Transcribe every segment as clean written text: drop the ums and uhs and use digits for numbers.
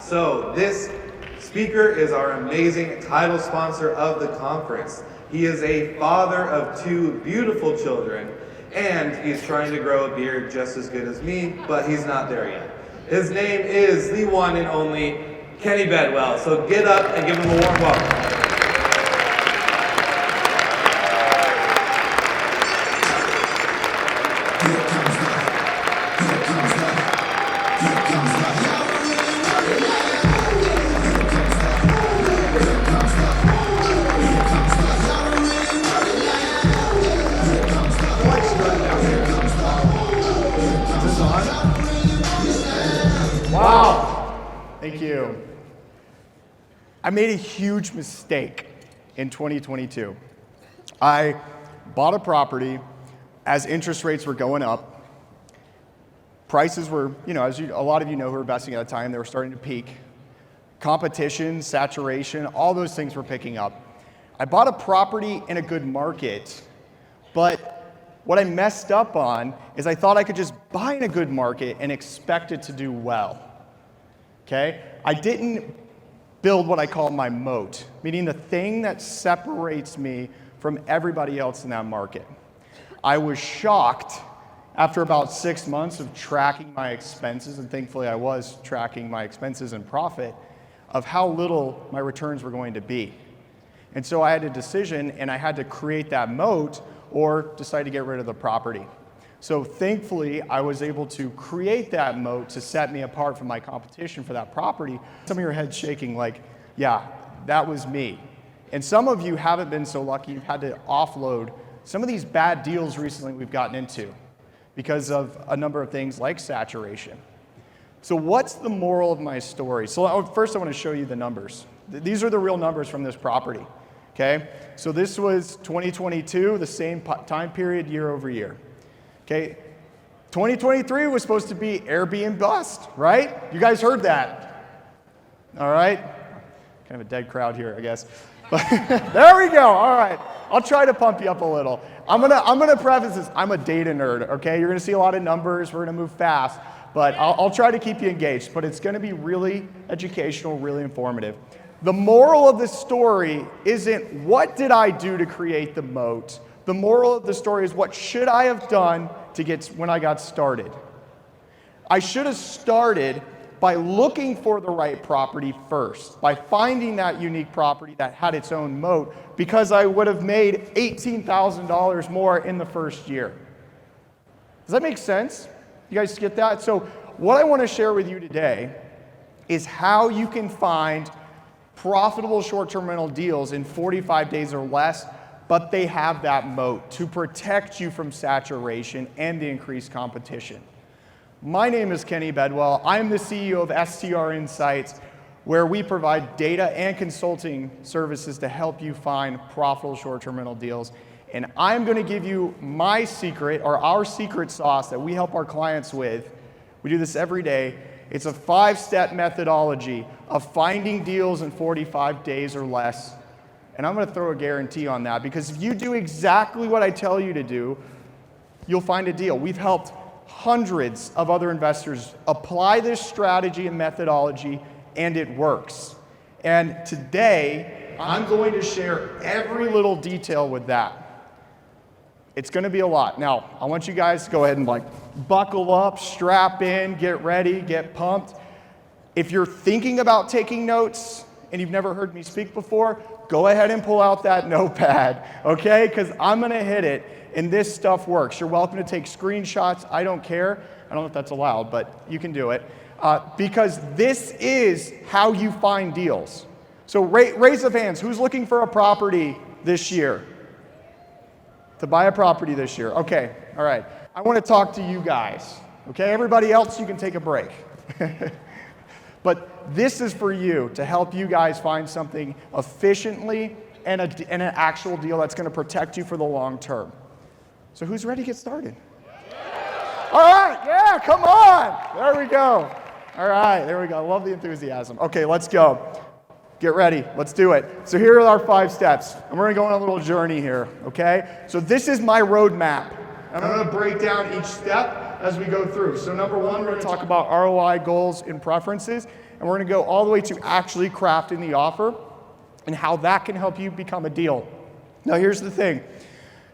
So this speaker is our amazing title sponsor of the conference. He is a father of 2 beautiful children, and he's trying to grow a beard just as good as me, but he's not there yet. His name is the one and only Kenny Bedwell. So get up and give him a warm welcome. Wow. Thank you. I made a huge mistake in 2022. I bought a property as interest rates were going up. Prices were, as a lot of you know who are investing at the time, they were starting to peak. Competition, saturation, all those things were picking up. I bought a property in a good market, but what I messed up on is I thought I could just buy in a good market and expect it to do well. Okay? I didn't build what I call my moat, meaning the thing that separates me from everybody else in that market. I was shocked after about 6 months of tracking my expenses, and thankfully I was tracking my expenses and profit, of how little my returns were going to be. And so I had a decision, and I had to create that moat or decide to get rid of the property. So thankfully, I was able to create that moat to set me apart from my competition for that property. Some of your heads shaking like, yeah, that was me. And some of you haven't been so lucky. You've had to offload some of these bad deals recently we've gotten into because of a number of things like saturation. So what's the moral of my story? So first I want to show you the numbers. These are the real numbers from this property. Okay? So this was 2022, the same time period year over year. Okay, 2023 was supposed to be Airbnb bust, right? You guys heard that. All right? Kind of a dead crowd here, I guess. But there we go. All right. I'll try to pump you up a little. I'm gonna preface this. I'm a data nerd, okay? You're gonna see a lot of numbers. We're gonna move fast. But I'll try to keep you engaged. But it's gonna be really educational, really informative. The moral of the story isn't what did I do to create the moat. The moral of the story is what should I have done to get when I got started. I should have started by looking for the right property first, by finding that unique property that had its own moat, because I would have made $18,000 more in the first year. Does that make sense? You guys get that? So what I want to share with you today is how you can find profitable short-term rental deals in 45 days or less, but they have that moat to protect you from saturation and the increased competition. My name is Kenny Bedwell. I'm the CEO of STR Insights, where we provide data and consulting services to help you find profitable short-term rental deals. And I'm going to give you my secret, or our secret sauce that we help our clients with. We do this every day. It's a 5-step methodology of finding deals in 45 days or less. And I'm going to throw a guarantee on that, because if you do exactly what I tell you to do, you'll find a deal. We've helped hundreds of other investors apply this strategy and methodology, and it works. And today, I'm going to share every little detail with that. It's going to be a lot. Now, I want you guys to go ahead and buckle up, strap in, get ready, get pumped. If you're thinking about taking notes and you've never heard me speak before, go ahead and pull out that notepad, okay? Because I'm going to hit it, and this stuff works. You're welcome to take screenshots. I don't care. I don't know if that's allowed, but you can do it. Because this is how you find deals. So raise of hands. Who's looking for a property this year? To buy a property this year. Okay, all right. I want to talk to you guys. Okay, everybody else, you can take a break. But this is for you, to help you guys find something efficiently and an actual deal that's going to protect you for the long term. So who's ready to get started? All right, yeah, come on. There we go. All right, there we go. I love the enthusiasm. Okay, let's go. Get ready. Let's do it. So here are our 5 steps, and we're going to go on a little journey here, okay? So this is my roadmap. I'm going to break down each step as we go through. So number 1, we're going to talk about ROI goals and preferences. and we're going to go all the way to actually crafting the offer and how that can help you become a deal. Now, here's the thing.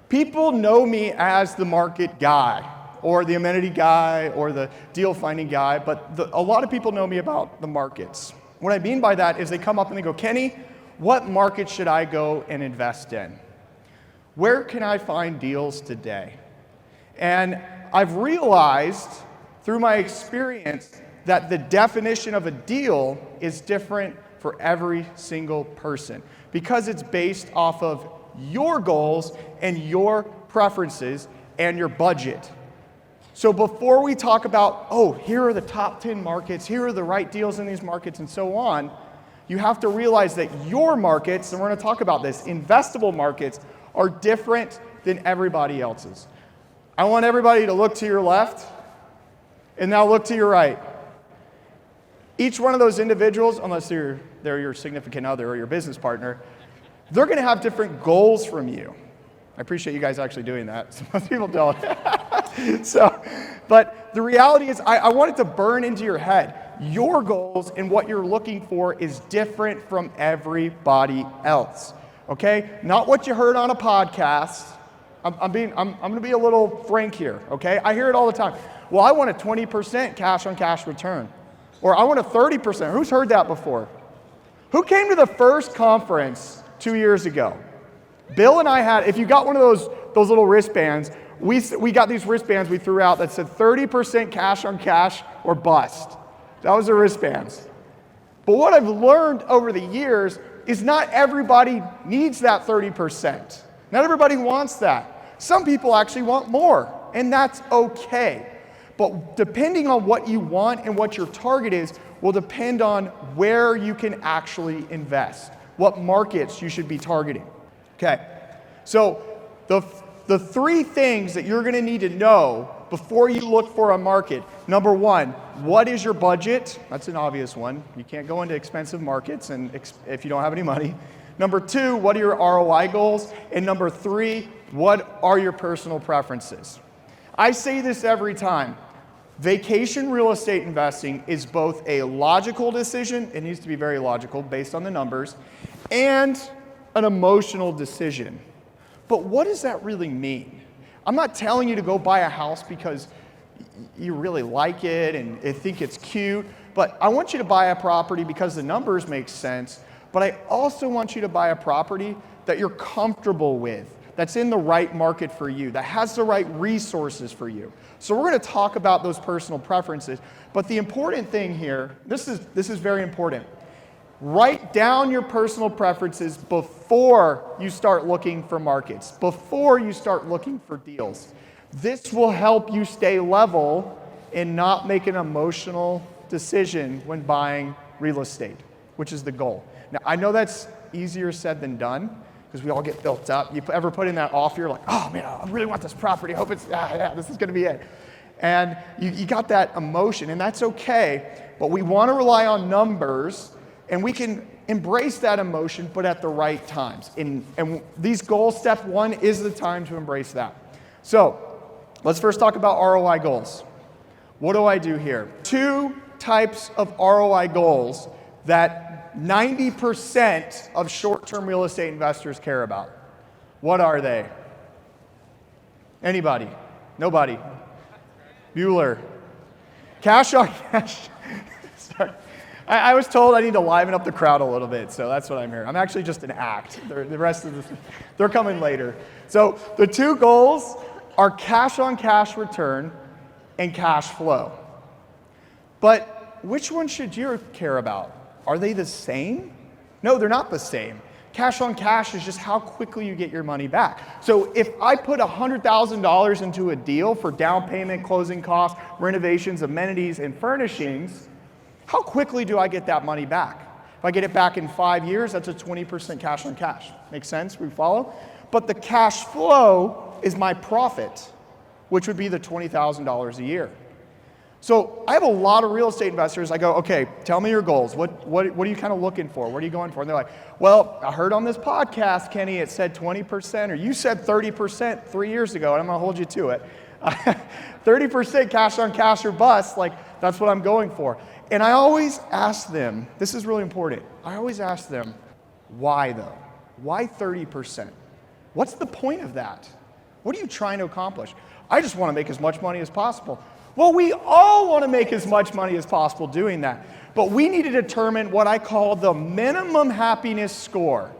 People know me as the market guy, or the amenity guy, or the deal finding guy, but a lot of people know me about the markets. What I mean by that is they come up and they go, Kenny, what market should I go and invest in? Where can I find deals today? And I've realized through my experience that the definition of a deal is different for every single person because it's based off of your goals and your preferences and your budget. So before we talk about, oh, here are the top 10 markets, here are the right deals in these markets, and so on, you have to realize that your markets, and we're going to talk about this, investable markets, are different than everybody else's. I want everybody to look to your left, and now look to your right. Each one of those individuals, unless they're your significant other or your business partner, they're going to have different goals from you. I appreciate you guys actually doing that. Most people don't. But the reality is, I want it to burn into your head. Your goals and what you're looking for is different from everybody else. Okay? Not what you heard on a podcast. I'm going to be a little frank here. Okay? I hear it all the time. Well, I want a 20% cash-on-cash return, or I want a 30%. Who's heard that before? Who came to the first conference 2 years ago? Bill and I had, if you got one of those little wristbands, we got these wristbands we threw out that said 30% cash on cash or bust. That was the wristbands. But what I've learned over the years is not everybody needs that 30%. Not everybody wants that. Some people actually want more, and that's okay. But depending on what you want and what your target is will depend on where you can actually invest, what markets you should be targeting. Okay, so the three things that you're going to need to know before you look for a market. Number one, what is your budget? That's an obvious one. You can't go into expensive markets if you don't have any money. Number two, what are your ROI goals? And number three, what are your personal preferences? I say this every time. Vacation real estate investing is both a logical decision, it needs to be very logical based on the numbers, and an emotional decision. But what does that really mean? I'm not telling you to go buy a house because you really like it and think it's cute, but I want you to buy a property because the numbers make sense, but I also want you to buy a property that you're comfortable with, that's in the right market for you, that has the right resources for you. So we're going to talk about those personal preferences, but the important thing here, this is very important. Write down your personal preferences before you start looking for markets, before you start looking for deals. This will help you stay level and not make an emotional decision when buying real estate, which is the goal. Now, I know that's easier said than done because we all get built up. You ever put in that offer, you're like, oh man, I really want this property. I hope this is going to be it. And you got that emotion, and that's okay, but we want to rely on numbers. And we can embrace that emotion, but at the right times. And these goals, step one is the time to embrace that. So let's first talk about ROI goals. What do I do here? Two types of ROI goals that 90% of short-term real estate investors care about. What are they? Anybody? Nobody? Bueller. Cash on cash. Sorry. I was told I need to liven up the crowd a little bit, so that's what I'm here. I'm actually just an act. The rest of they're coming later. So the two goals are cash on cash return and cash flow. But which one should you care about? Are they the same? No, they're not the same. Cash on cash is just how quickly you get your money back. So if I put $100,000 into a deal for down payment, closing costs, renovations, amenities, and furnishings, how quickly do I get that money back? If I get it back in 5 years, that's a 20% cash on cash. Make sense? We follow? But the cash flow is my profit, which would be the $20,000 a year. So I have a lot of real estate investors. I go, okay, tell me your goals. What are you kind of looking for? What are you going for? And they're like, well, I heard on this podcast, Kenny, it said 20%, or you said 30% 3 years ago, and I'm going to hold you to it. 30% cash on cash or bust, like that's what I'm going for. And I always ask them, this is really important, I always ask them, why though? Why 30%? What's the point of that? What are you trying to accomplish? I just want to make as much money as possible. Well, we all want to make as much money as possible doing that. But we need to determine what I call the minimum happiness score.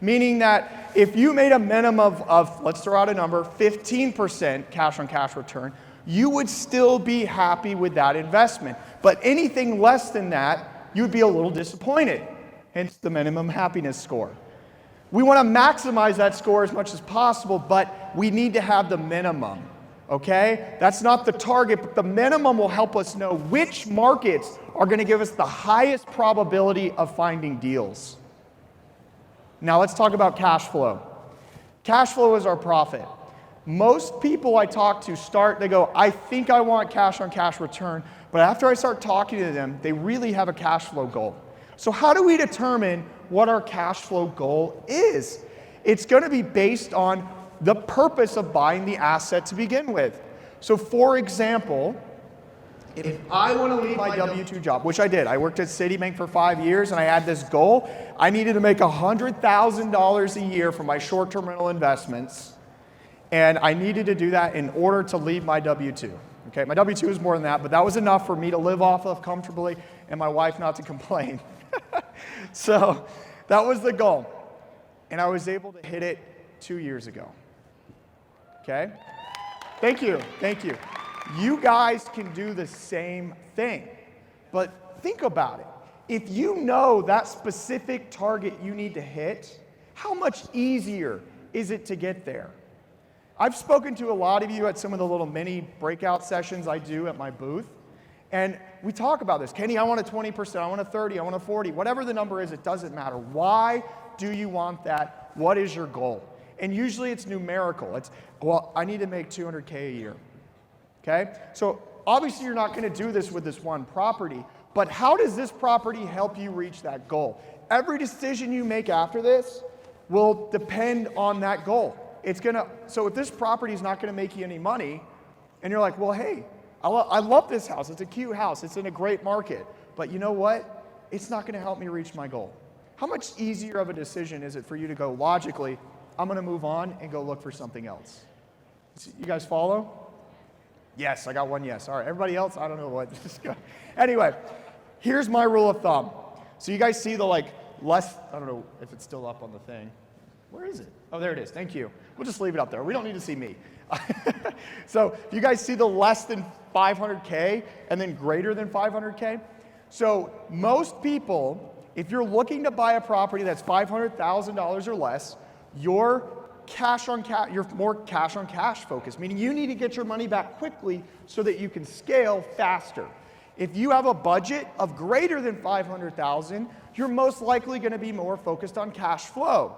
Meaning that if you made a minimum of, let's throw out a number, 15% cash on cash return, you would still be happy with that investment. But anything less than that, you would be a little disappointed. Hence the minimum happiness score. We want to maximize that score as much as possible, but we need to have the minimum, okay? That's not the target, but the minimum will help us know which markets are going to give us the highest probability of finding deals. Now let's talk about cash flow. Cash flow is our profit. Most people I talk to they go, I think I want cash on cash return, but after I start talking to them, they really have a cash flow goal. So how do we determine what our cash flow goal is? It's going to be based on the purpose of buying the asset to begin with. So for example, if I want to leave my W-2 job, which I did, I worked at Citibank for 5 years and I had this goal, I needed to make $100,000 a year from my short-term rental investments, and I needed to do that in order to leave my W-2. Okay, my W-2 is more than that, but that was enough for me to live off of comfortably and my wife not to complain. So that was the goal. And I was able to hit it 2 years ago. Okay? Thank you. Thank you. You guys can do the same thing. But think about it. If you know that specific target you need to hit, how much easier is it to get there? I've spoken to a lot of you at some of the little mini breakout sessions I do at my booth. And we talk about this. Kenny, I want a 20%, I want a 30, I want a 40. Whatever the number is, it doesn't matter. Why do you want that? What is your goal? And usually it's numerical. It's, well, I need to make $200K a year. Okay? So obviously you're not going to do this with this one property, but how does this property help you reach that goal? Every decision you make after this will depend on that goal. So if this property is not going to make you any money, and you're like, well, hey, I love this house. It's a cute house. It's in a great market. But you know what? It's not going to help me reach my goal. How much easier of a decision is it for you to go logically, I'm going to move on and go look for something else? You guys follow? Yes, I got one yes. All right, everybody else, I don't know what. Anyway, here's my rule of thumb. So you guys see the I don't know if it's still up on the thing. Where is it? Oh, there it is. Thank you. We'll just leave it up there. We don't need to see me. So you guys see the less than 500K and then greater than 500K? So most people, if you're looking to buy a property that's $500,000 or less, you're more cash on cash focused, meaning you need to get your money back quickly so that you can scale faster. If you have a budget of greater than $500,000, you're most likely going to be more focused on cash flow.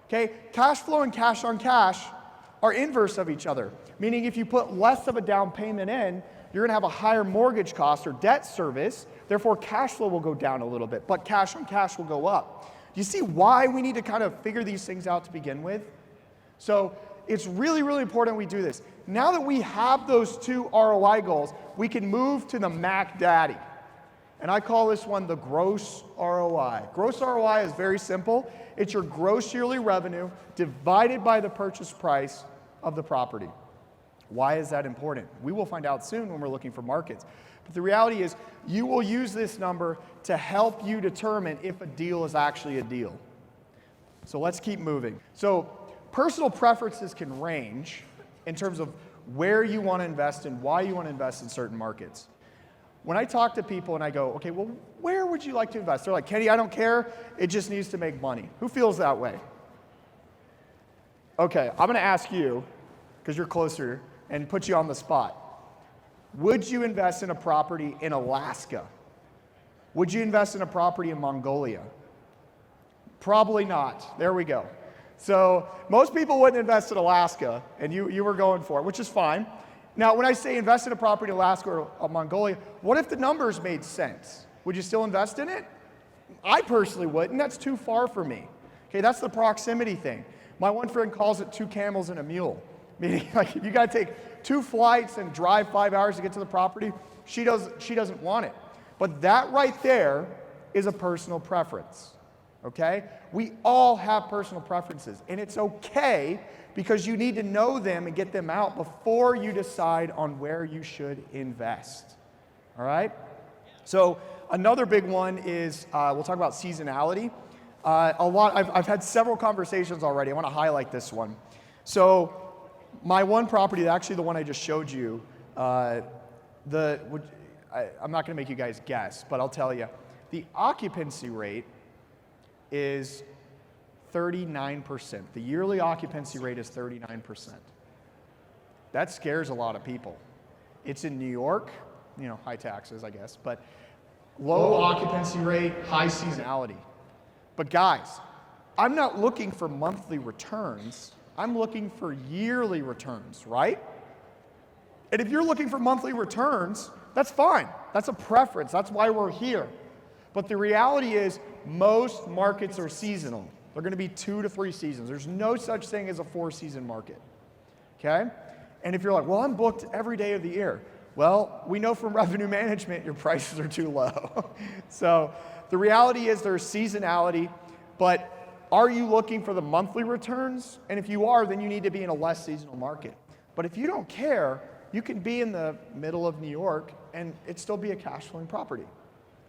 Okay, cash flow and cash on cash are inverse of each other, meaning if you put less of a down payment in, you're going to have a higher mortgage cost or debt service, therefore cash flow will go down a little bit, but cash on cash will go up. Do you see why we need to kind of figure these things out to begin with? So it's really, really important we do this. Now that we have those two ROI goals, we can move to the Mac Daddy. And I call this one the gross ROI. Gross ROI is very simple. It's your gross yearly revenue divided by the purchase price of the property. Why is that important? We will find out soon when we're looking for markets. But the reality is you will use this number to help you determine if a deal is actually a deal. So let's keep moving. So personal preferences can range in terms of where you want to invest and why you want to invest in certain markets. When I talk to people and I go, okay, well, where would you like to invest? They're like, Kenny, I don't care. It just needs to make money. Who feels that way? Okay, I'm going to ask you, because you're closer, and put you on the spot. Would you invest in a property in Alaska? Would you invest in a property in Mongolia? Probably not. There we go. So most people wouldn't invest in Alaska, and you were going for it, which is fine. Now, when I say invest in a property in Alaska or Mongolia, what if the numbers made sense? Would you still invest in it? I personally wouldn't. That's too far for me. Okay, that's the proximity thing. My one friend calls it 2 camels and a mule. Meaning, like, you got to take 2 flights and drive 5 hours to get to the property. She doesn't want it. But that right there is a personal preference, okay? We all have personal preferences, and it's okay because you need to know them and get them out before you decide on where you should invest, all right? So another big one is, we'll talk about seasonality. I've had several conversations already. I want to highlight this one. So my one property, actually the one I just showed you, I'm not going to make you guys guess, but I'll tell you. The occupancy rate is 39%. The yearly occupancy rate is 39%. That scares a lot of people. It's in New York, high taxes, I guess, but low occupancy rate, high seasonality. But guys, I'm not looking for monthly returns. I'm looking for yearly returns, right? And if you're looking for monthly returns, that's fine. That's a preference. That's why we're here. But the reality is most markets are seasonal. They're going to be 2 to 3 seasons. There's no such thing as a 4-season market, okay? And if you're like, well, I'm booked every day of the year. Well, we know from revenue management your prices are too low. So the reality is there's seasonality, but are you looking for the monthly returns? And if you are, then you need to be in a less seasonal market. But if you don't care, you can be in the middle of New York and it still be a cash flowing property.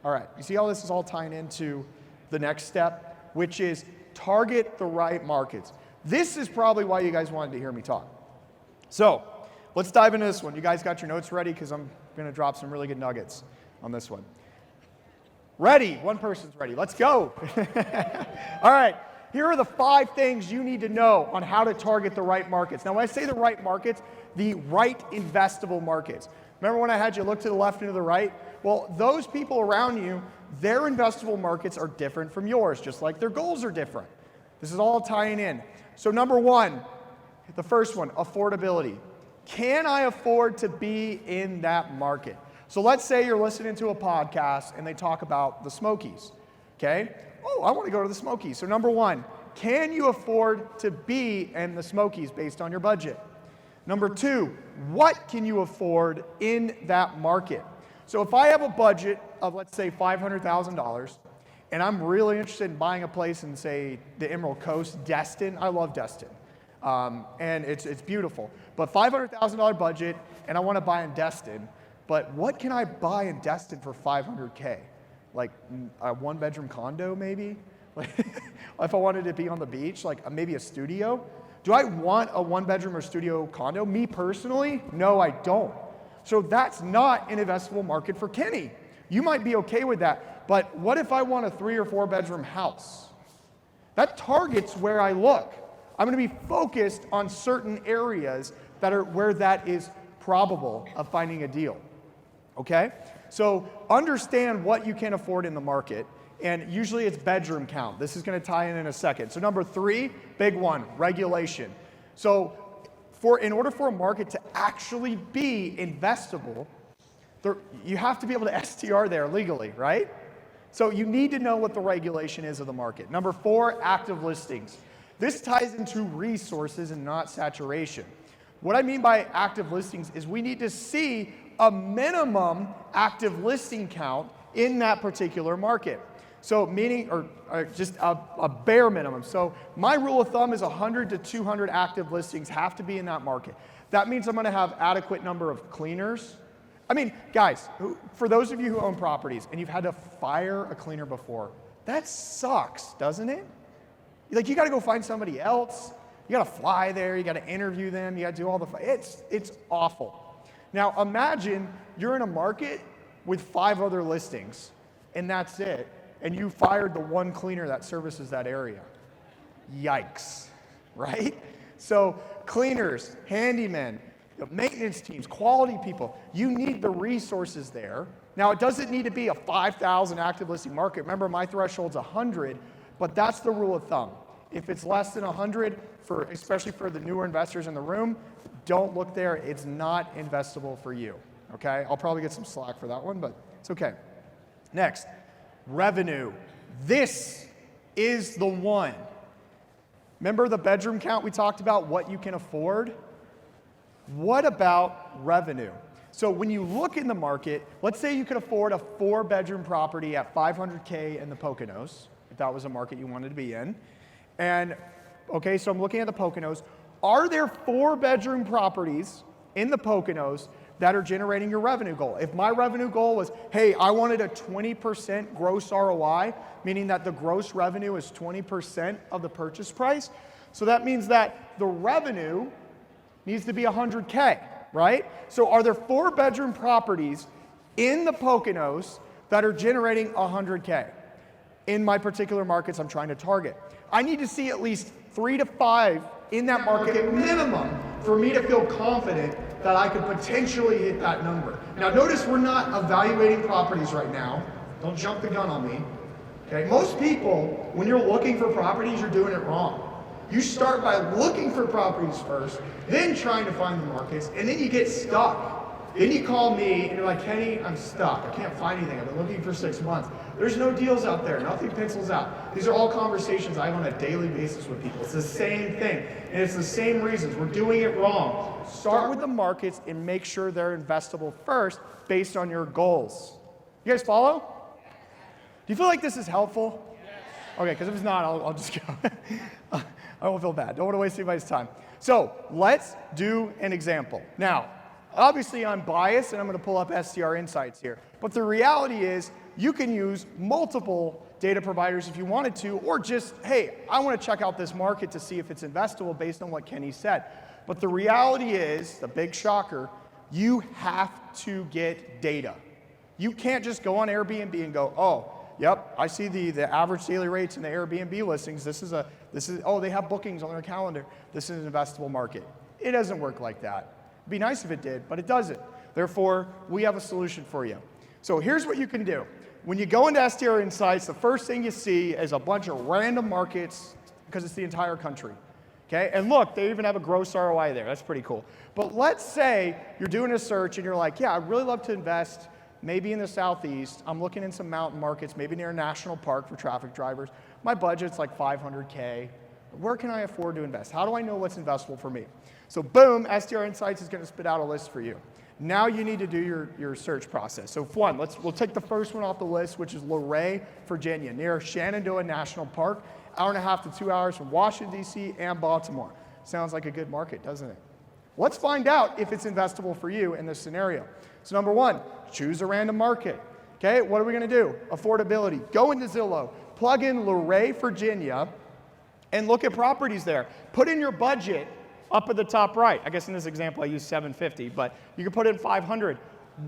All right, you see how this is all tying into the next step, which is target the right markets. This is probably why you guys wanted to hear me talk. So let's dive into this one. You guys got your notes ready? Because I'm going to drop some really good nuggets on this one. Ready? One person's ready. Let's go. All right. Here are the 5 things you need to know on how to target the right markets. Now, when I say the right markets, the right investable markets. Remember when I had you look to the left and to the right? Well, those people around you, their investable markets are different from yours, just like their goals are different. This is all tying in. So number 1, the first one, affordability. Can I afford to be in that market? So let's say you're listening to a podcast and they talk about the Smokies, okay? Oh, I want to go to the Smokies. So number 1, can you afford to be in the Smokies based on your budget? Number 2, what can you afford in that market? So if I have a budget of, let's say, $500,000, and I'm really interested in buying a place in, say, the Emerald Coast, Destin. I love Destin, and it's beautiful. But $500,000 budget, and I want to buy in Destin. But what can I buy in Destin for $500K? Like a 1-bedroom condo, maybe? Like if I wanted to be on the beach, like maybe a studio. Do I want a 1-bedroom or studio condo? Me personally, no, I don't. So that's not an investable market for Kenny. You might be okay with that, but what if I want a 3 or 4-bedroom house? That targets where I look. I'm going to be focused on certain areas that are where that is probable of finding a deal. Okay? So understand what you can afford in the market, and usually it's bedroom count. This is going to tie in a second. So number 3, big one, regulation. So in order for a market to actually be investable, you have to be able to STR there legally, right? So you need to know what the regulation is of the market. Number 4, active listings. This ties into resources and not saturation. What I mean by active listings is we need to see a minimum active listing count in that particular market. So meaning, or just a bare minimum. So my rule of thumb is 100 to 200 active listings have to be in that market. That means I'm going to have adequate number of cleaners. I mean, guys, for those of you who own properties and you've had to fire a cleaner before, that sucks, doesn't it? Like you got to go find somebody else. You got to fly there. You got to interview them. You got to do all the. It's awful. Now imagine you're in a market with 5 other listings, and that's it. And you fired the one cleaner that services that area. Yikes, right? So cleaners, handymen, maintenance teams, quality people, you need the resources there. Now it doesn't need to be a 5,000 active listing market. Remember my threshold's 100, but that's the rule of thumb. If it's less than 100, especially for the newer investors in the room, don't look there. It's not investable for you, okay? I'll probably get some slack for that one, but it's okay. Next. Revenue. This is the one. Remember the bedroom count we talked about, what you can afford? What about revenue? So when you look in the market, let's say you could afford a 4-bedroom property at $500K in the Poconos, if that was a market you wanted to be in. And, okay, so I'm looking at the Poconos. Are there 4-bedroom properties in the Poconos that are generating your revenue goal? If my revenue goal was, hey, I wanted a 20% gross ROI, meaning that the gross revenue is 20% of the purchase price, so that means that the revenue needs to be 100K, right? So are there 4-bedroom properties in the Poconos that are generating 100K? In my particular markets I'm trying to target, I need to see at least 3 to 5 in that market minimum for me to feel confident that I could potentially hit that number. Now notice we're not evaluating properties right now. Don't jump the gun on me. Okay? Most people, when you're looking for properties, you're doing it wrong. You start by looking for properties first, then trying to find the markets, and then you get stuck. Then you call me and you're like, Kenny, I'm stuck. I can't find anything. I've been looking for 6 months. There's no deals out there. Nothing pencils out. These are all conversations I have on a daily basis with people. It's the same thing. And it's the same reasons. We're doing it wrong. Start with the markets and make sure they're investable first based on your goals. You guys follow? Do you feel like this is helpful? Okay, because if it's not, I'll just go. I won't feel bad. Don't want to waste anybody's time. So let's do an example. Now, obviously I'm biased and I'm going to pull up STR Insights here. But the reality is you can use multiple data providers if you wanted to, or just, hey, I want to check out this market to see if it's investable based on what Kenny said. But the reality is, the big shocker, you have to get data. You can't just go on Airbnb and go, oh, yep, I see the average daily rates in the Airbnb listings. Oh, they have bookings on their calendar. This is an investable market. It doesn't work like that. It'd be nice if it did, but it doesn't. Therefore, we have a solution for you. So here's what you can do. When you go into STR Insights, the first thing you see is a bunch of random markets because it's the entire country. Okay, and look, they even have a gross ROI there. That's pretty cool. But let's say you're doing a search and you're like, yeah, I'd really love to invest maybe in the Southeast. I'm looking in some mountain markets, maybe near a national park for traffic drivers. My budget's like 500K. Where can I afford to invest? How do I know what's investable for me? So boom, STR Insights is going to spit out a list for you. Now you need to do your search process. So one, we'll take the first one off the list, which is Luray, Virginia, near Shenandoah National Park, 1.5 to 2 hours from Washington, D.C. and Baltimore. Sounds like a good market, doesn't it? Let's find out if it's investable for you in this scenario. So number one, choose a random market. Okay, what are we going to do? Affordability. Go into Zillow, plug in Luray, Virginia, and look at properties there. Put in your budget up at the top right. I guess in this example I use 750, but you can put in 500.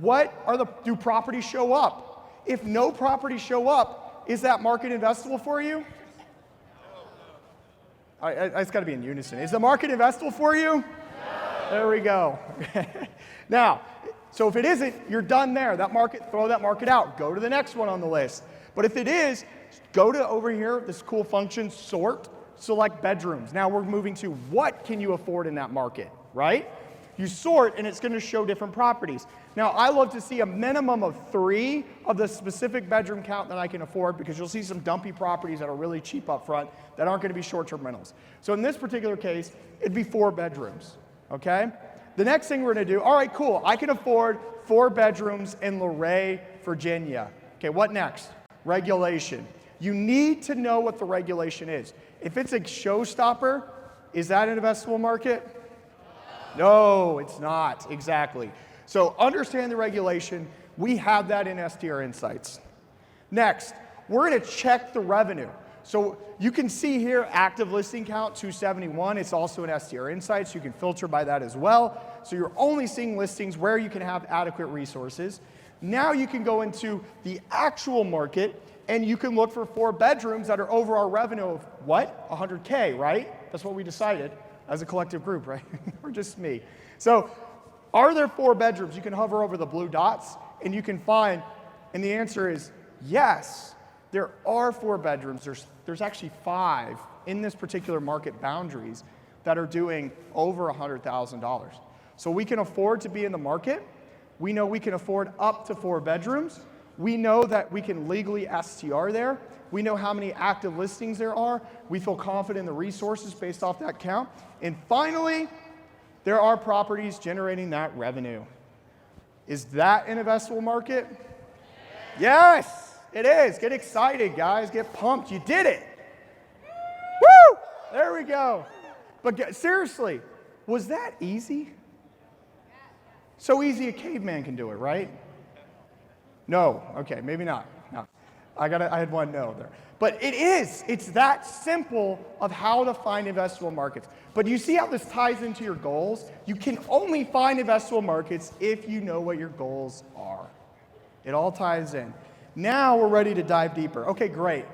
Do properties show up? If no properties show up, is that market investable for you? It's got to be in unison. Is the market investable for you? There we go. Now, so if it isn't, you're done there. That market, throw that market out. Go to the next one on the list. But if it is, go to over here, this cool function, sort, select bedrooms. Now we're moving to what can you afford in that market, right? You sort and it's going to show different properties. Now I love to see a minimum of 3 of the specific bedroom count that I can afford, because you'll see some dumpy properties that are really cheap up front that aren't going to be short-term rentals. So in this particular case, it'd be 4 bedrooms, okay? The next thing we're going to do, all right, cool, I can afford 4 bedrooms in Luray, Virginia. Okay, what next? Regulation. You need to know what the regulation is. If it's a showstopper, is that an investable market? No, it's not, exactly. So understand the regulation. We have that in STR Insights. Next, we're going to check the revenue. So you can see here active listing count 271. It's also in STR Insights. You can filter by that as well. So you're only seeing listings where you can have adequate resources. Now you can go into the actual market and you can look for 4 bedrooms that are over our revenue of what? 100K, right? That's what we decided as a collective group, right? Or just me. So are there 4 bedrooms? You can hover over the blue dots and you can find, and the answer is yes. There are 4 bedrooms. There's actually 5 in this particular market boundaries that are doing over $100,000. So we can afford to be in the market. We know we can afford up to 4 bedrooms. We know that we can legally STR there. We know how many active listings there are. We feel confident in the resources based off that count. And finally, there are properties generating that revenue. Is that an investable market? Yes, it is. Get excited, guys. Get pumped. You did it. Woo! There we go. But seriously, was that easy? So easy a caveman can do it, right? No. Okay, maybe not. No. I had one no there. But it is. It's that simple of how to find investable markets. But you see how this ties into your goals? You can only find investable markets if you know what your goals are. It all ties in. Now we're ready to dive deeper. Okay, great.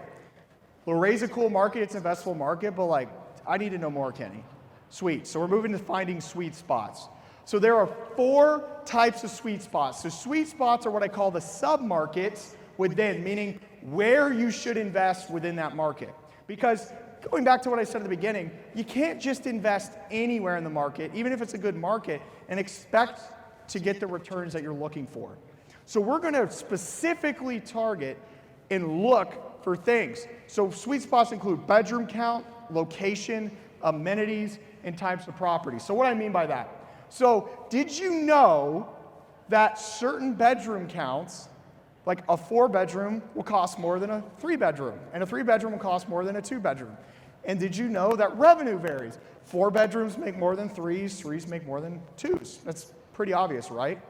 We'll raise a cool market, it's an investable market, but like, I need to know more, Kenny. Sweet. So we're moving to finding sweet spots. So there are 4 types of sweet spots. So sweet spots are what I call the sub-markets within, meaning where you should invest within that market. Because going back to what I said at the beginning, you can't just invest anywhere in the market, even if it's a good market, and expect to get the returns that you're looking for. So we're going to specifically target and look for things. So sweet spots include bedroom count, location, amenities, and types of property. So what do I mean by that? So did you know that certain bedroom counts, like a 4-bedroom will cost more than a 3-bedroom, and a 3-bedroom will cost more than a 2-bedroom? And did you know that revenue varies? 4 bedrooms make more than 3s, 3s make more than 2s. That's pretty obvious, right?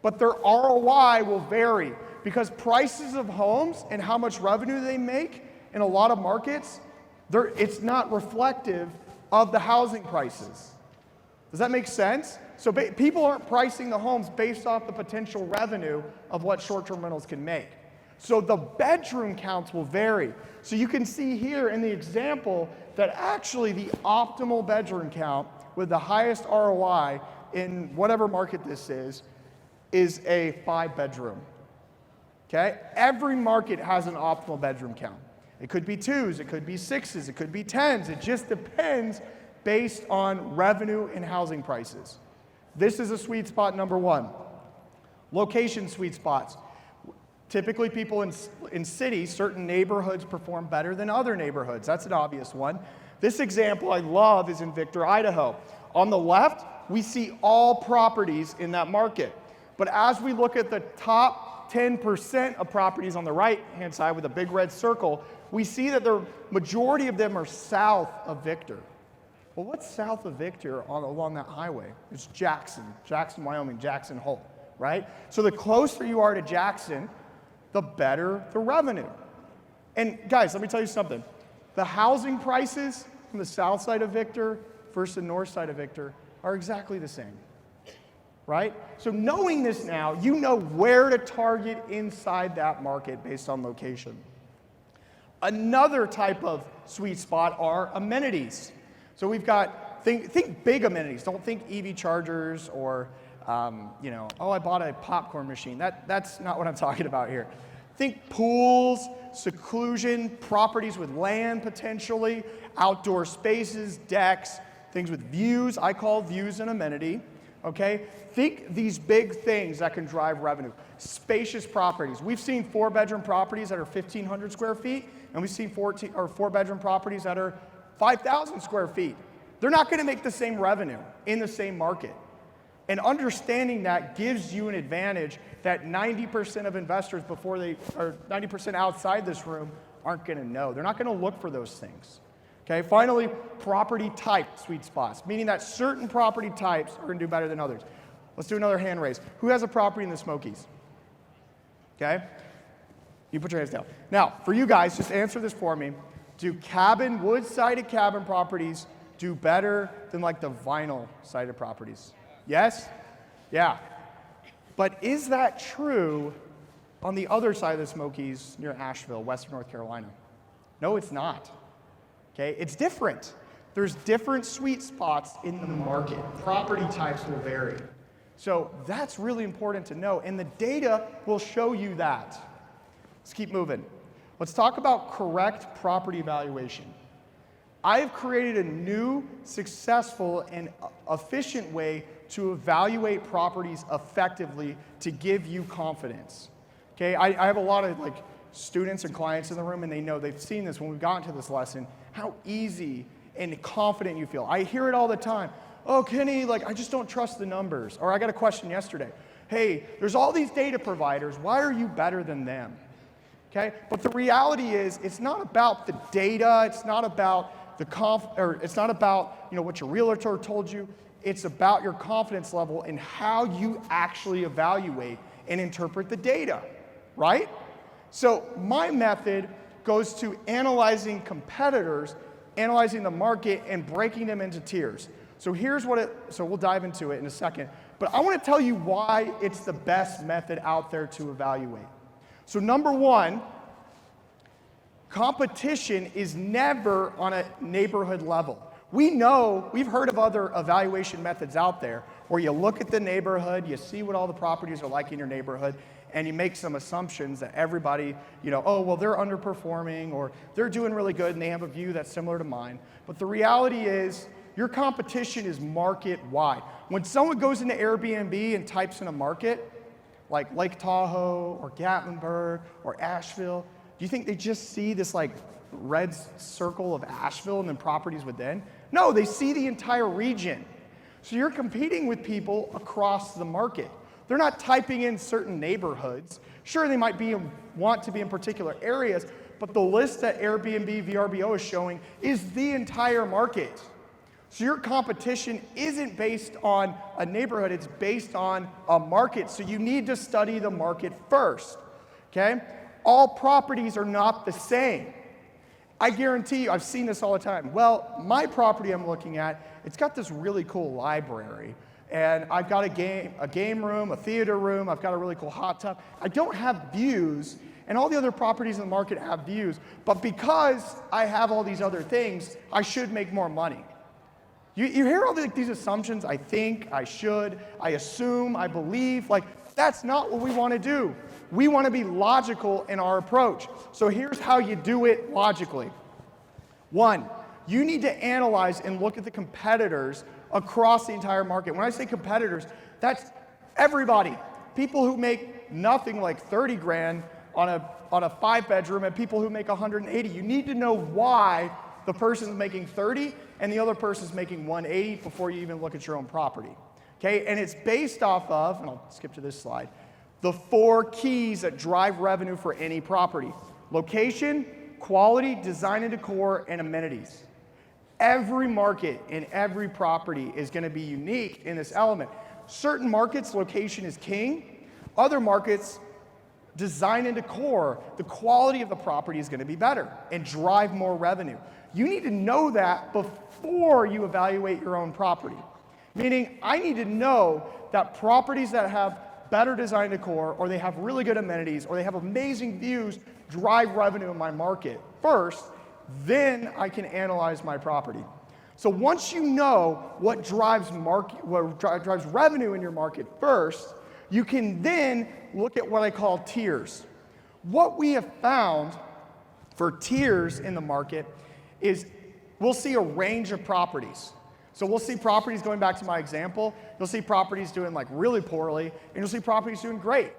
But their ROI will vary because prices of homes and how much revenue they make in a lot of markets, it's not reflective of the housing prices. Does that make sense? So people aren't pricing the homes based off the potential revenue of what short-term rentals can make. So the bedroom counts will vary. So you can see here in the example that actually the optimal bedroom count with the highest ROI in whatever market this is a 5-bedroom. Okay? Every market has an optimal bedroom count. It could be 2s, it could be 6s, it could be 10s. It just depends based on revenue and housing prices. This is a sweet spot number 1. Location sweet spots. Typically people in cities, certain neighborhoods perform better than other neighborhoods. That's an obvious one. This example I love is in Victor, Idaho. On the left, we see all properties in that market. But as we look at the top 10% of properties on the right-hand side with a big red circle, we see that the majority of them are south of Victor. Well, what's south of Victor along that highway? It's Jackson, Wyoming, Jackson Hole, right? So the closer you are to Jackson, the better the revenue. And guys, let me tell you something. The housing prices from the south side of Victor versus the north side of Victor are exactly the same, right? So knowing this now, you know where to target inside that market based on location. Another type of sweet spot are amenities. So we've got, think big amenities. Don't think EV chargers or, oh, I bought a popcorn machine. That's not what I'm talking about here. Think pools, seclusion, properties with land potentially, outdoor spaces, decks, things with views. I call views an amenity, okay? Think these big things that can drive revenue. Spacious properties. We've seen 4-bedroom properties that are 1,500 square feet, and we've seen 4-bedroom properties that are 5,000 square feet. They're not going to make the same revenue in the same market. And understanding that gives you an advantage that 90% of investors or 90% outside this room aren't going to know. They're not going to look for those things. Okay, finally, property type sweet spots, meaning that certain property types are going to do better than others. Let's do another hand raise. Who has a property in the Smokies? Okay, you put your hands down. Now, for you guys, just answer this for me. Do wood-sided cabin properties do better than like the vinyl-sided properties? Yes? Yeah. But is that true on the other side of the Smokies near Asheville, Western North Carolina? No, it's not. Okay, it's different. There's different sweet spots in the market. Property types will vary. So that's really important to know, and the data will show you that. Let's keep moving. Let's talk about correct property valuation. I have created a new, successful, and efficient way to evaluate properties effectively to give you confidence. Okay, I have a lot of students and clients in the room, and they know, they've seen this when we've gotten to this lesson, how easy and confident you feel. I hear it all the time. Oh, Kenny, I just don't trust the numbers. Or I got a question yesterday. hey, there's all these data providers, why are you better than them? Okay? But the reality is, it's not about the data, it's not about it's not about what your realtor told you. It's about your confidence level and how you actually evaluate and interpret the data, right? So my method goes to analyzing competitors, analyzing the market, and breaking them into tiers. So so we'll dive into it in a second. But I want to tell you why it's the best method out there to evaluate. So number one, competition is never on a neighborhood level. We've heard of other evaluation methods out there where you look at the neighborhood, you see what all the properties are like in your neighborhood, and you make some assumptions that everybody, oh, well, they're underperforming or they're doing really good and they have a view that's similar to mine. But the reality is your competition is market-wide. When someone goes into Airbnb and types in a market, like Lake Tahoe or Gatlinburg or Asheville, do you think they just see this red circle of Asheville and then properties within? No, they see the entire region. So you're competing with people across the market. They're not typing in certain neighborhoods. Sure, they might want to be in particular areas, but the list that Airbnb VRBO is showing is the entire market. So your competition isn't based on a neighborhood, it's based on a market. So you need to study the market first, okay? All properties are not the same. I guarantee you, I've seen this all the time. Well, my property I'm looking at, it's got this really cool library. And I've got a game room, a theater room, I've got a really cool hot tub. I don't have views, and all the other properties in the market have views. But because I have all these other things, I should make more money. You hear all these assumptions, I think, I should, I assume, I believe, that's not what we want to do. We want to be logical in our approach. So here's how you do it logically. One, you need to analyze and look at the competitors across the entire market. When I say competitors, that's everybody. People who make nothing like 30 grand on a 5-bedroom and people who make 180. You need to know why the person's making 30 and the other person's making 180 before you even look at your own property. Okay, and it's based off of, and I'll skip to this slide, the 4 keys that drive revenue for any property: location, quality, design and decor, and amenities. Every market and every property is going to be unique in this element. Certain markets, location is king. Other markets, design and decor, the quality of the property is going to be better and drive more revenue. You need to know that before you evaluate your own property. Meaning, I need to know that properties that have better design decor, or they have really good amenities, or they have amazing views, drive revenue in my market first, then I can analyze my property. So once you know what drives revenue in your market first, you can then look at what I call tiers. What we have found for tiers in the market is we'll see a range of properties. So we'll see properties, going back to my example, you'll see properties doing really poorly, and you'll see properties doing great.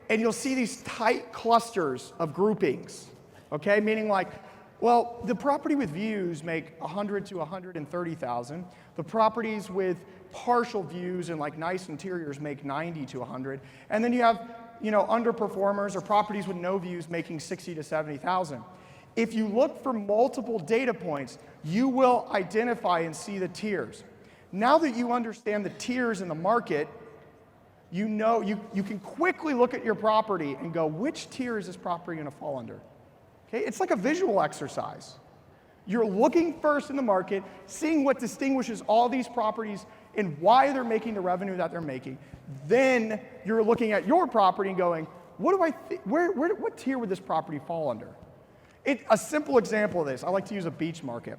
And you'll see these tight clusters of groupings, okay? Meaning the property with views make 100 to 130,000. The properties with partial views and nice interiors make 90 to 100. And then you have, underperformers or properties with no views making 60 to 70,000. If you look for multiple data points, you will identify and see the tiers. Now that you understand the tiers in the market, you can quickly look at your property and go, which tier is this property going to fall under? Okay, it's like a visual exercise. You're looking first in the market, seeing what distinguishes all these properties and why they're making the revenue that they're making. Then you're looking at your property and going, what tier would this property fall under? A simple example of this, I like to use a beach market.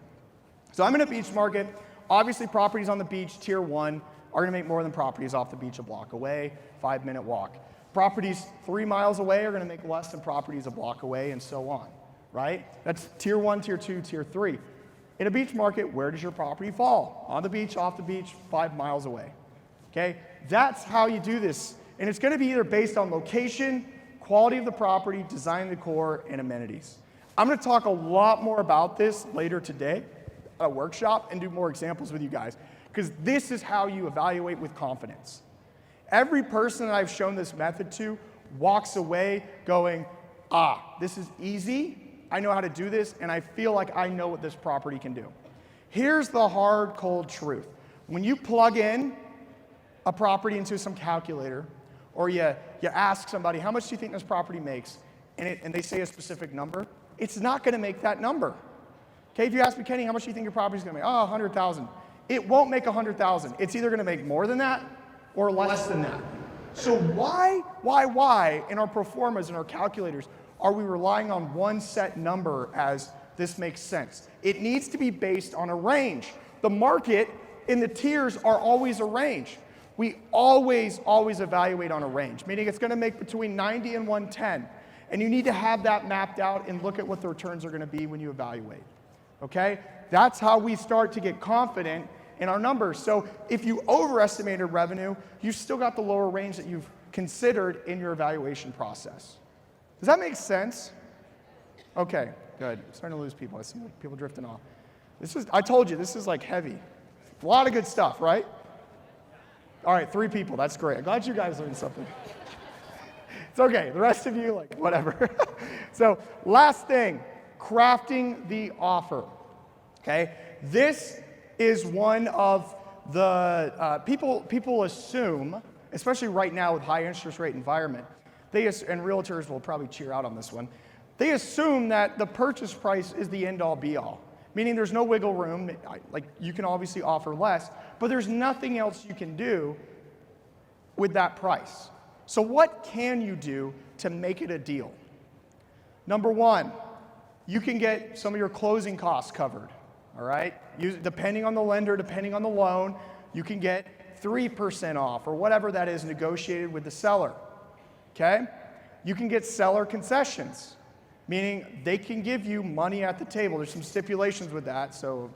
So I'm in a beach market. Obviously, properties on the beach, tier 1, are going to make more than properties off the beach a block away, 5-minute walk. Properties 3 miles away are going to make less than properties a block away, and so on, right? That's tier 1, tier 2, tier 3. In a beach market, where does your property fall? On the beach, off the beach, 5 miles away. Okay? That's how you do this. And it's going to be either based on location, quality of the property, design decor, and amenities. I'm going to talk a lot more about this later today at a workshop and do more examples with you guys, because this is how you evaluate with confidence. Every person that I've shown this method to walks away going, this is easy, I know how to do this, and I feel like I know what this property can do. Here's the hard, cold truth. When you plug in a property into some calculator, or you ask somebody, how much do you think this property makes? And they say a specific number, it's not gonna make that number. Okay, if you ask me, Kenny, how much do you think your property's gonna make? 100,000. It won't make 100,000. It's either gonna make more than that or less than that. So why in our pro formas and our calculators are we relying on one set number as this makes sense? It needs to be based on a range. The market in the tiers are always a range. We always evaluate on a range, meaning it's gonna make between 90 and 110. And you need to have that mapped out and look at what the returns are gonna be when you evaluate, okay? That's how we start to get confident in our numbers. So if you overestimated revenue, you still got the lower range that you've considered in your evaluation process. Does that make sense? Okay, good. I'm starting to lose people. I see people drifting off. I told you, this is like heavy. A lot of good stuff, right? All right, 3 people, that's great. I'm glad you guys learned something. It's okay, the rest of you, like, whatever. So, last thing, crafting the offer, okay? This is one of the, people assume, especially right now with high interest rate environment, and realtors will probably cheer out on this one, they assume that the purchase price is the end-all be-all, meaning there's no wiggle room, like you can obviously offer less, but there's nothing else you can do with that price. So what can you do to make it a deal? Number 1, you can get some of your closing costs covered, all right? Depending on the lender, depending on the loan, you can get 3% off or whatever that is negotiated with the seller, okay? You can get seller concessions, meaning they can give you money at the table. There's some stipulations with that, so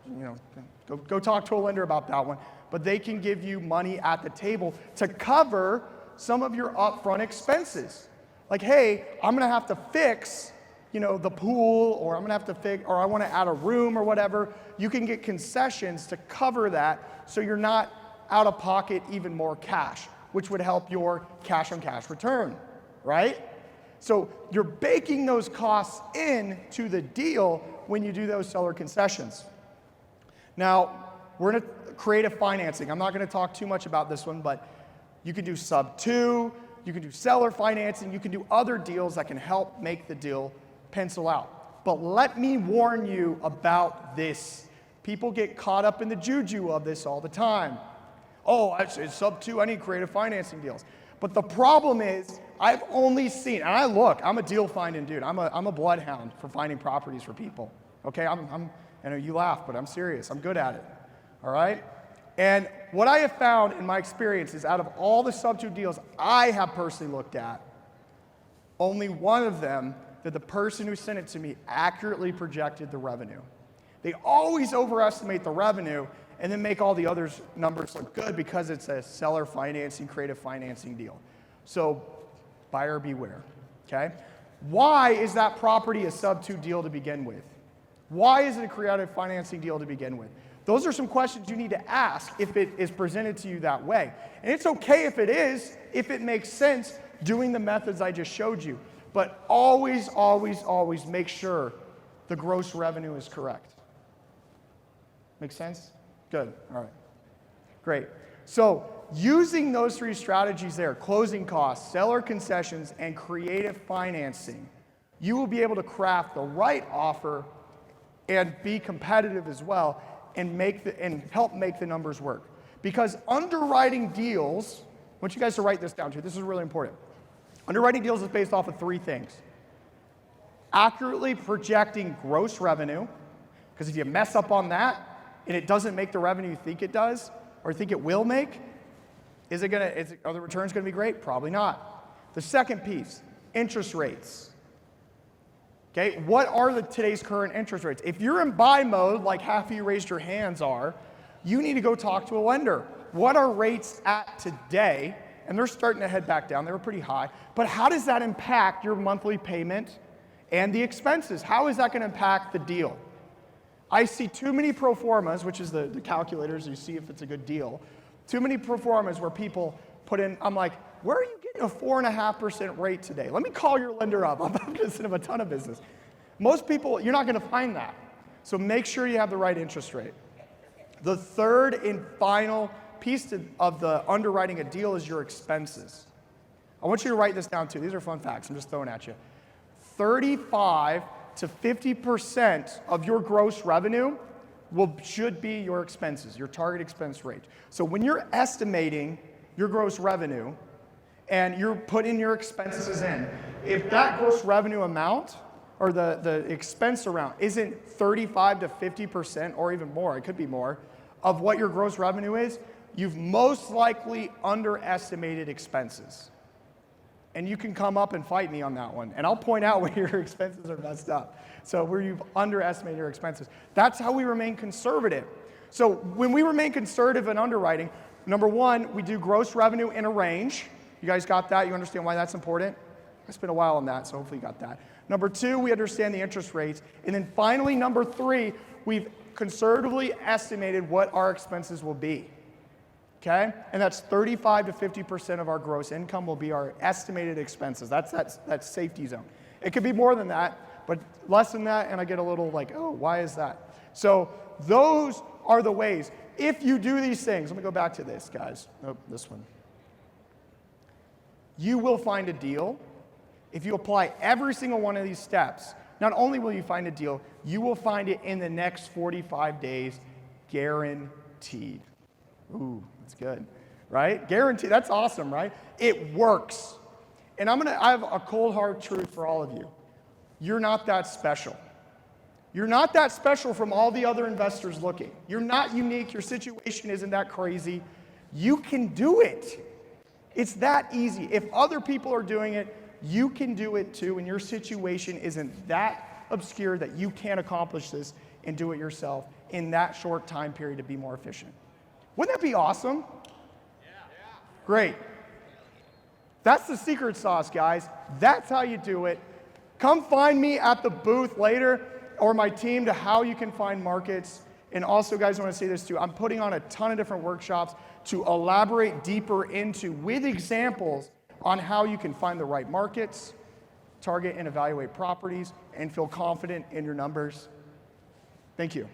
go talk to a lender about that one. But they can give you money at the table to cover some of your upfront expenses. Like, hey, I'm gonna have to fix, the pool, or I'm gonna have to fix, or I wanna add a room or whatever. You can get concessions to cover that so you're not out of pocket even more cash, which would help your cash on cash return, right? So you're baking those costs into the deal when you do those seller concessions. Now, we're gonna create financing. I'm not gonna talk too much about this one, but you can do sub 2, you can do seller financing, you can do other deals that can help make the deal pencil out. But let me warn you about this. People get caught up in the juju of this all the time. Oh, it's sub 2, I need creative financing deals. But the problem is, I've only seen, and I'm a deal finding dude. I'm a bloodhound for finding properties for people. Okay, I know you laugh, but I'm serious. I'm good at it. All right? And what I have found in my experience is out of all the sub 2 deals I have personally looked at, only one of them that the person who sent it to me accurately projected the revenue. They always overestimate the revenue and then make all the other numbers look good because it's a seller financing, creative financing deal. So buyer beware, okay? Why is that property a sub 2 deal to begin with? Why is it a creative financing deal to begin with? Those are some questions you need to ask if it is presented to you that way. And it's okay if it is, if it makes sense doing the methods I just showed you. But always make sure the gross revenue is correct. Make sense? Good, all right, great. So using those 3 strategies there, closing costs, seller concessions, and creative financing, you will be able to craft the right offer and be competitive as well and help make the numbers work. Because underwriting deals, I want you guys to write this down too, this is really important. Underwriting deals is based off of 3 things. Accurately projecting gross revenue, because if you mess up on that and it doesn't make the revenue you think it does or think it will make, are the returns gonna be great? Probably not. The second piece, interest rates. Okay, what are today's current interest rates? If you're in buy mode, like half of you raised your hands are, you need to go talk to a lender. What are rates at today? And they're starting to head back down. They were pretty high. But how does that impact your monthly payment and the expenses? How is that going to impact the deal? I see too many pro formas, which is the calculators, you see if it's a good deal. Too many pro formas where people put in, I'm like, where are you getting a 4.5% rate today? Let me call your lender up. I'm going to send him a ton of business. Most people, you're not going to find that. So make sure you have the right interest rate. The third and final piece of the underwriting a deal is your expenses. I want you to write this down too. These are fun facts. I'm just throwing at you. 35 to 50% of your gross revenue should be your expenses, your target expense rate. So when you're estimating your gross revenue and you're putting your expenses in, if that gross revenue amount or the expense amount isn't 35 to 50% or even more, it could be more, of what your gross revenue is, you've most likely underestimated expenses. And you can come up and fight me on that one. And I'll point out where your expenses are messed up. So where you've underestimated your expenses. That's how we remain conservative. So when we remain conservative in underwriting, number one, we do gross revenue in a range. You guys got that? You understand why that's important? I spent a while on that, so hopefully you got that. Number two, we understand the interest rates. And then finally, number three, we've conservatively estimated what our expenses will be. Okay? And that's 35 to 50% of our gross income will be our estimated expenses. That's safety zone. It could be more than that, but less than that, and I get a little like, oh, why is that? So those are the ways. If you do these things, let me go back to this, guys. Oh, this one. You will find a deal. If you apply every single one of these steps, not only will you find a deal, you will find it in the next 45 days, guaranteed. Ooh, that's good, right? Guaranteed, that's awesome, right? It works. And I have a cold hard truth for all of you. You're not that special. You're not that special from all the other investors looking. You're not unique, your situation isn't that crazy. You can do it. It's that easy. If other people are doing it, you can do it too, and your situation isn't that obscure that you can't accomplish this and do it yourself in that short time period to be more efficient. Wouldn't that be awesome? Yeah. Great. That's the secret sauce, guys. That's how you do it. Come find me at the booth later or my team to how you can find markets. And also, guys, I want to say this too. I'm putting on a ton of different workshops to elaborate deeper into, with examples, on how you can find the right markets, target and evaluate properties, and feel confident in your numbers. Thank you.